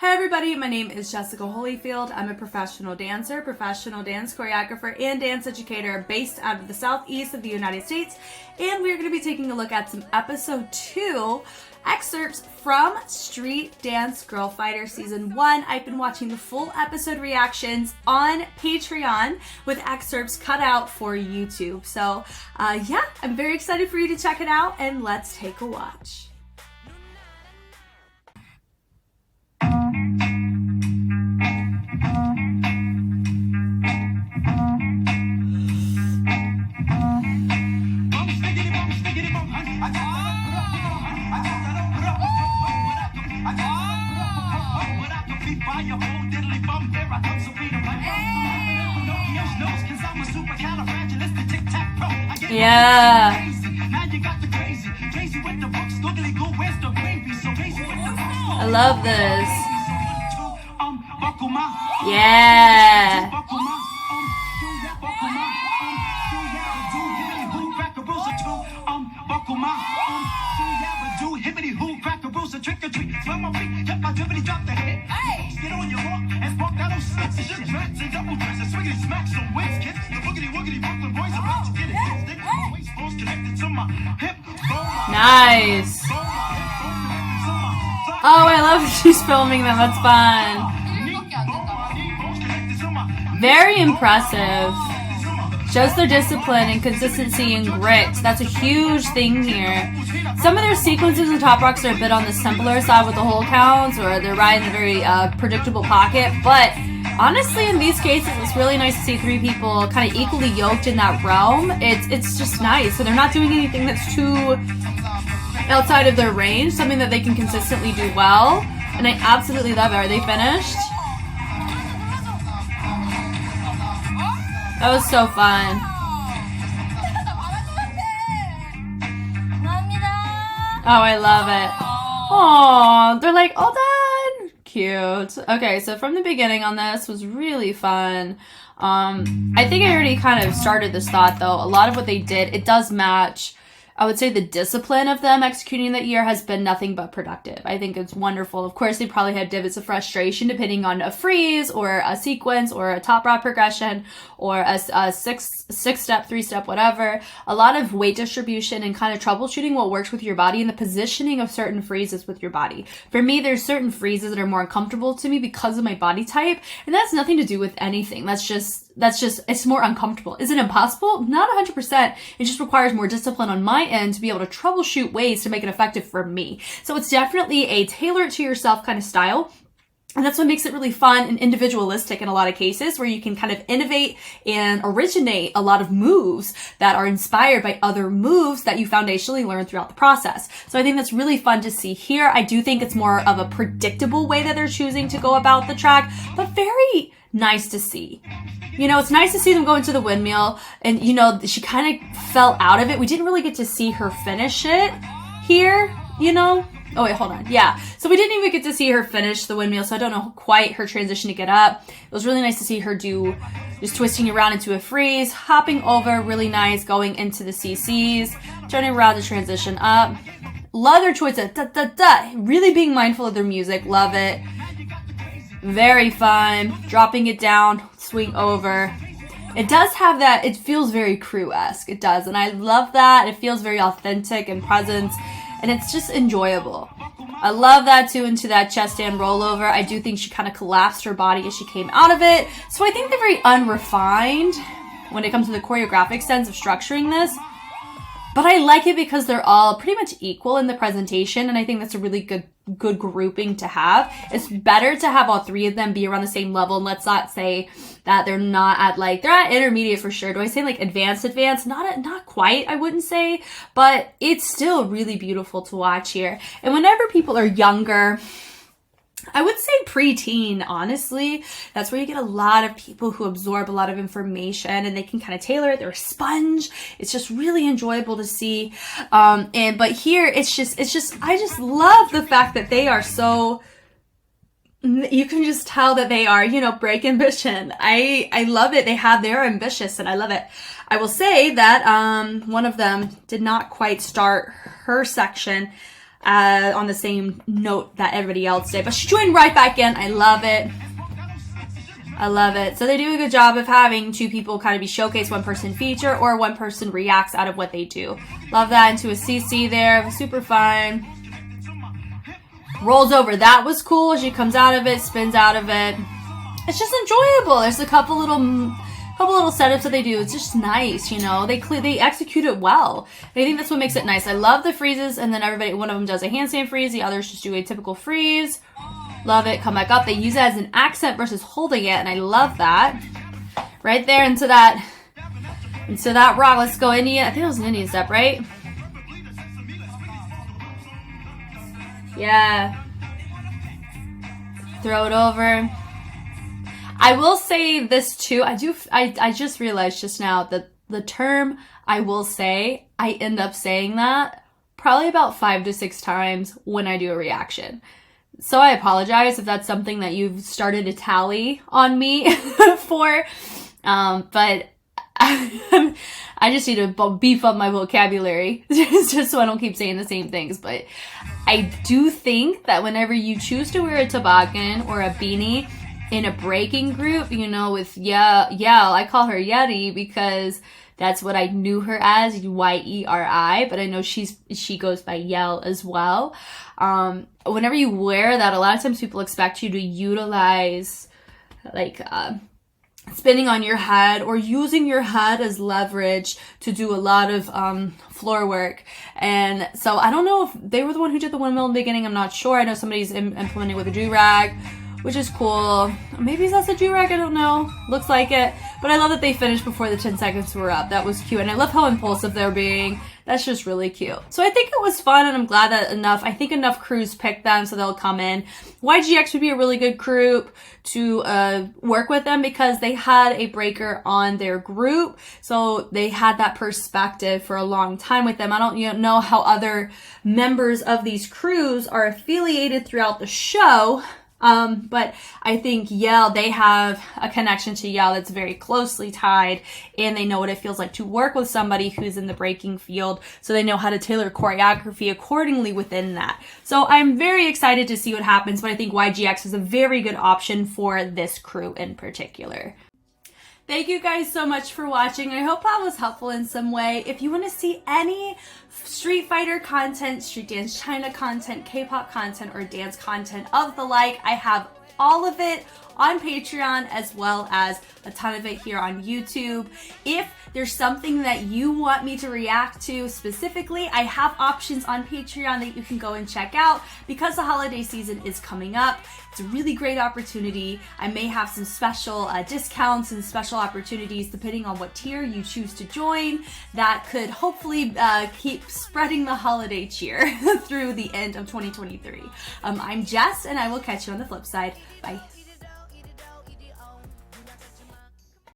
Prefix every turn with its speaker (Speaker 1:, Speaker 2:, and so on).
Speaker 1: Hi everybody, my name is Jessica Holyfield. I'm a professional dancer, professional dance choreographer, and dance educator based out of the southeast of the United States. And we're going to be taking a look at some episode 2 excerpts from Street Dance Girl Fighter Season 1. I've been watching the full episode reactions on Patreon with excerpts cut out for YouTube. So yeah, I'm very excited for you to check it out, and let's take a watch. Yeah. I love this. Yeah. Nice. Oh, I love that she's filming them. That's fun. Very impressive. Shows their discipline and consistency and grit. That's a huge thing here. Some of their sequences in Top Rocks are a bit on the simpler side with the hold counts, or they're riding a very predictable pocket. But honestly, in these cases, it's really nice to see three people kind of equally yoked in that realm. It's just nice. So they're not doing anything that's too outside of their range, something that they can consistently do well. And I absolutely love it. Are they finished? That was so fun. Oh, I love it. Oh, they're like all done. Cute. Okay, so from the beginning on this was really fun. I think I already kind of started this thought though. A lot of what they did, it does match. I would say the discipline of them executing that year has been nothing but productive. I think it's wonderful. Of course, they probably had divots of frustration depending on a freeze or a sequence or a top rod progression or a six-step, three-step, whatever. A lot of weight distribution and kind of troubleshooting what works with your body and the positioning of certain freezes with your body. For me, there's certain freezes that are more uncomfortable to me because of my body type, and that's nothing to do with anything. That's just, it's more uncomfortable. Is it impossible? Not 100%. It just requires more discipline on my end to be able to troubleshoot ways to make it effective for me. So it's definitely a tailor it to yourself kind of style. And that's what makes it really fun and individualistic in a lot of cases, where you can kind of innovate and originate a lot of moves that are inspired by other moves that you foundationally learn throughout the process. So I think that's really fun to see here. I do think it's more of a predictable way that they're choosing to go about the track, but very nice to see. You know, it's nice to see them go into the windmill, and you know, she kind of fell out of it. We didn't really get to see her finish it here, you know? Oh wait, hold on. Yeah. So we didn't even get to see her finish the windmill, so I don't know quite her transition to get up. It was really nice to see her do just twisting around into a freeze, hopping over, really nice, going into the CCs, turning around to transition up. Love their choice of da-da-da. Really being mindful of their music. Love it. Very fun. Dropping it down, swing over. It does have that, it feels very crew-esque. It does. And I love that. It feels very authentic and present. And it's just enjoyable. I love that too, into that chest stand rollover. I do think she kind of collapsed her body as she came out of it. So I think they're very unrefined when it comes to the choreographic sense of structuring this. But I like it because they're all pretty much equal in the presentation, and I think that's a really good grouping to have. It's better to have all three of them be around the same level, and let's not say that they're not at they're at intermediate for sure. Do I say advanced? Not quite, I wouldn't say, but it's still really beautiful to watch here. And whenever people are younger, I would say preteen, honestly. That's where you get a lot of people who absorb a lot of information and they can kind of tailor it. They're a sponge. It's just really enjoyable to see. But here it's just, I just love the fact that they are so, you can just tell that they are, break ambition. I love it. They're ambitious and I love it. I will say that, one of them did not quite start her section on the same note that everybody else did. But she joined right back in. I love it. I love it. So they do a good job of having two people kind of be showcased, one person feature or one person reacts out of what they do. Love that. Into a CC there. Super fun. Rolls over. That was cool. She comes out of it, spins out of it. It's just enjoyable. There's a couple little setups that they do. It's just nice, you know. They execute it well. And I think that's what makes it nice. I love the freezes, and then one of them does a handstand freeze. The others just do a typical freeze. Love it. Come back up. They use it as an accent versus holding it, and I love that. Right there into that rock. Let's go Indian. I think it was an Indian step, right? Yeah. Throw it over. I will say this too. I just realized just now that the term "I will say," I end up saying that probably about 5 to 6 times when I do a reaction. So I apologize if that's something that you've started to tally on me for. But I just need to beef up my vocabulary just so I don't keep saying the same things. But I do think that whenever you choose to wear a toboggan or a beanie in a breaking group, you know, with Yell, I call her Yeti because that's what I knew her as, Yeri, but I know she goes by Yell as well. Whenever you wear that, a lot of times people expect you to utilize like spinning on your head or using your head as leverage to do a lot of floor work. And so I don't know if they were the one who did the windmill in the beginning. I'm not sure. I know somebody's implementing with a do-rag, which is cool. Maybe that's a do-rag, I don't know. Looks like it. But I love that they finished before the 10 seconds were up. That was cute. And I love how impulsive they're being. That's just really cute. So I think it was fun, and I'm glad that enough crews picked them so they'll come in. YGX would be a really good group to work with them because they had a breaker on their group. So they had that perspective for a long time with them. I don't know how other members of these crews are affiliated throughout the show. But I think Yell, they have a connection to Yell that's very closely tied, and they know what it feels like to work with somebody who's in the breaking field, so they know how to tailor choreography accordingly within that. So I'm very excited to see what happens, but I think YGX is a very good option for this crew in particular. Thank you guys so much for watching. I hope that was helpful in some way. If you want to see any Street Fighter content, Street Dance China content, K-pop content, or dance content of the like, I have all of it on Patreon as well as a ton of it here on YouTube. If there's something that you want me to react to specifically, I have options on Patreon that you can go and check out because the holiday season is coming up. It's a really great opportunity. I may have some special discounts and special opportunities depending on what tier you choose to join that could hopefully keep spreading the holiday cheer through the end of 2023. I'm Jess, and I will catch you on the flip side. Bye.